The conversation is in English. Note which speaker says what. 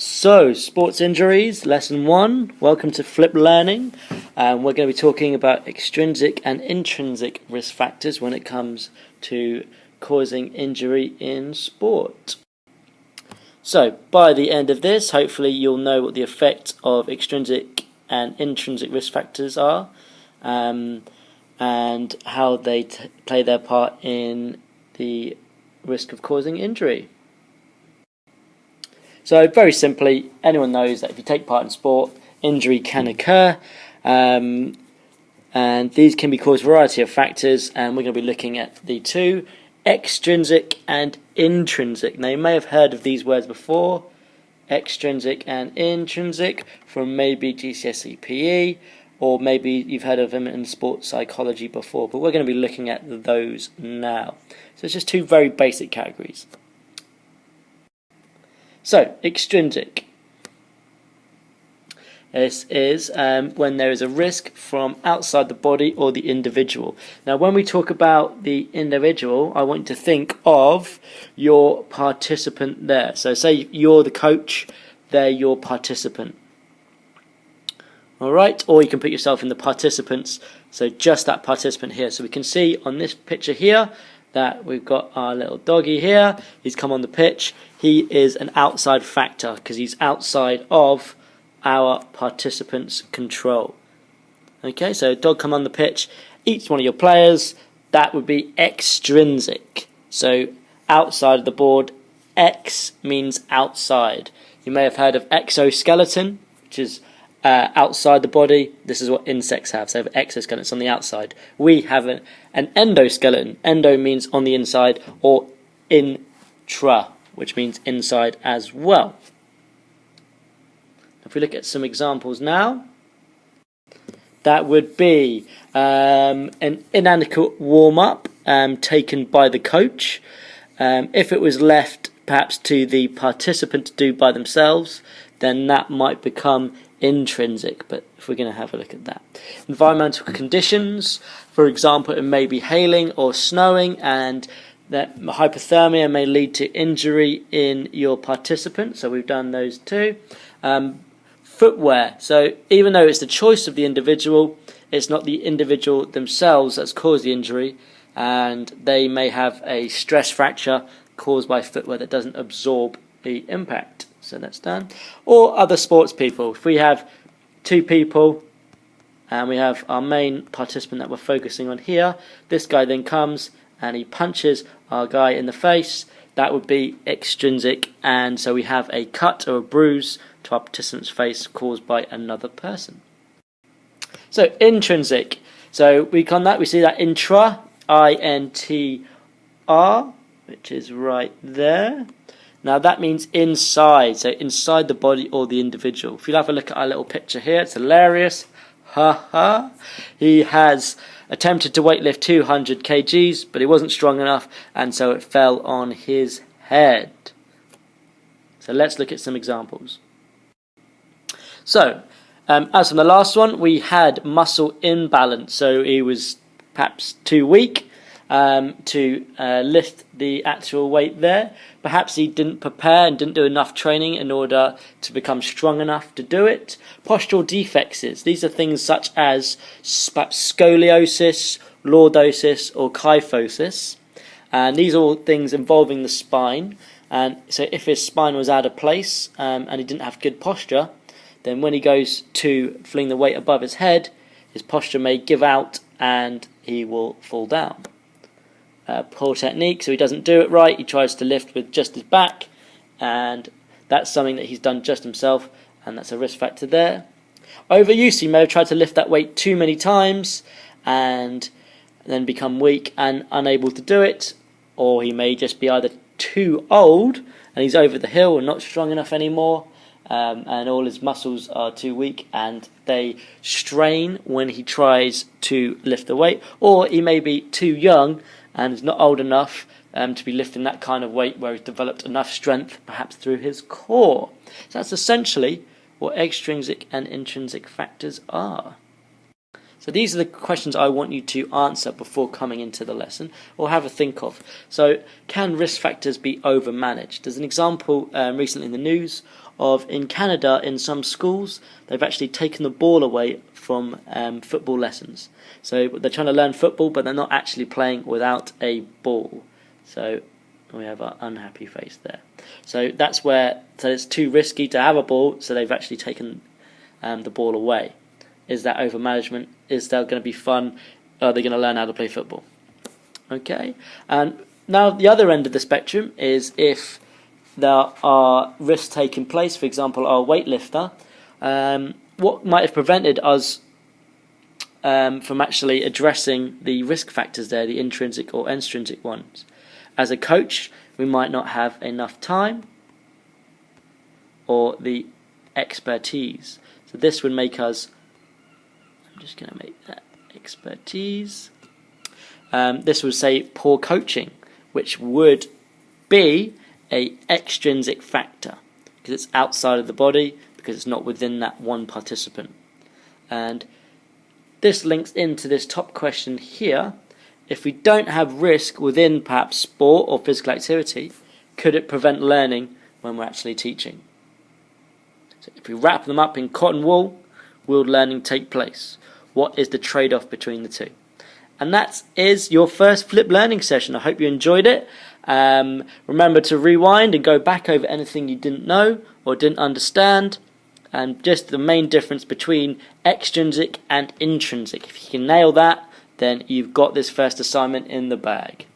Speaker 1: So, sports injuries, lesson 1. Welcome to Flip Learning. We're going to be talking about extrinsic and intrinsic risk factors when it comes to causing injury in sport. So, by the end of this, hopefully you'll know what the effect of extrinsic and intrinsic risk factors are, and how they play their part in the risk of causing injury. So very simply, anyone knows that if you take part in sport, injury can occur, and these can be caused by a variety of factors, and we're going to be looking at the two, extrinsic and intrinsic. Now you may have heard of these words before, extrinsic and intrinsic, from maybe GCSE PE, or maybe you've heard of them in sports psychology before, but we're going to be looking at those now. So it's just two very basic categories. So, extrinsic. This is when there is a risk from outside the body or the individual. Now, when we talk about the individual, I want you to think of your participant there. So, say you're the coach, they're your participant. Alright, or you can put yourself in the participants, so just that participant here. So we can see on this picture here that we've got our little doggy here. He's come on the pitch. He is an outside factor because he's outside of our participants' control. Okay, so dog come on the pitch, eats one of your players. That would be extrinsic. So outside of the board, X means outside. You may have heard of exoskeleton, which is outside the body. This is what insects have. So they have exoskeletons on the outside. We have an endoskeleton. Endo means on the inside, or intra, which means inside as well. If we look at some examples now, that would be an inadequate warm-up taken by the coach. If it was left perhaps to the participant to do by themselves, then that might become intrinsic, but if we're going to have a look at that. Environmental conditions, for example, it may be hailing or snowing, and that hypothermia may lead to injury in your participant, so we've done those two. Footwear, so even though it's the choice of the individual, it's not the individual themselves that's caused the injury, and they may have a stress fracture caused by footwear that doesn't absorb the impact. So that's done. Or other sports people. If we have two people and we have our main participant that we're focusing on here, this guy then comes and he punches our guy in the face. That would be extrinsic, and so we have a cut or a bruise to our participant's face caused by another person. So intrinsic. So we see that intra, I-N-T-R, which is right there. Now that means inside, so inside the body or the individual. If you have a look at our little picture here, it's hilarious. Ha ha. He has attempted to weightlift 200 kgs, but he wasn't strong enough, and so it fell on his head. So let's look at some examples. So, as from the last one, we had muscle imbalance. So he was perhaps too weak to lift the actual weight there. Perhaps he didn't prepare and didn't do enough training in order to become strong enough to do it. Postural defects. These are things such as scoliosis, lordosis, or kyphosis. And these are all things involving the spine. And so if his spine was out of place and he didn't have good posture, then when he goes to fling the weight above his head, his posture may give out and he will fall down. Poor technique, so he doesn't do it right. He tries to lift with just his back, and that's something that he's done just himself, and that's a risk factor there. Overuse, he may have tried to lift that weight too many times and then become weak and unable to do it, or he may just be either too old and he's over the hill and not strong enough anymore, and all his muscles are too weak and they strain when he tries to lift the weight, or he may be too young and is not old enough to be lifting that kind of weight where he's developed enough strength, perhaps through his core. So that's essentially what extrinsic and intrinsic factors are. So So these are the questions I want you to answer before coming into the lesson, or have a think of. So, can risk factors be overmanaged? There's an example recently in the news of, in Canada, in some schools, they've actually taken the ball away from football lessons. So they're trying to learn football, but they're not actually playing without a ball. So we have our unhappy face there. So that's where, so it's too risky to have a ball, so they've actually taken the ball away. Is that overmanagement? Is that going to be fun? Are they going to learn how to play football? Okay, and now the other end of the spectrum is if there are risks taking place. For example, our weightlifter, what might have prevented us from actually addressing the risk factors there, the intrinsic or extrinsic ones? As a coach, we might not have enough time or the expertise. So this would make us, I'm just going to make that expertise. This would say poor coaching, which would be a extrinsic factor because it's outside of the body, because it's not within that one participant. And this links into this top question here. If we don't have risk within perhaps sport or physical activity, could it prevent learning when we're actually teaching? So if we wrap them up in cotton wool, will learning take place? What is the trade-off between the two? And that is your first Flip Learning session. I hope you enjoyed it. Remember to rewind and go back over anything you didn't know or didn't understand, and just the main difference between extrinsic and intrinsic. If you can nail that, then you've got this first assignment in the bag.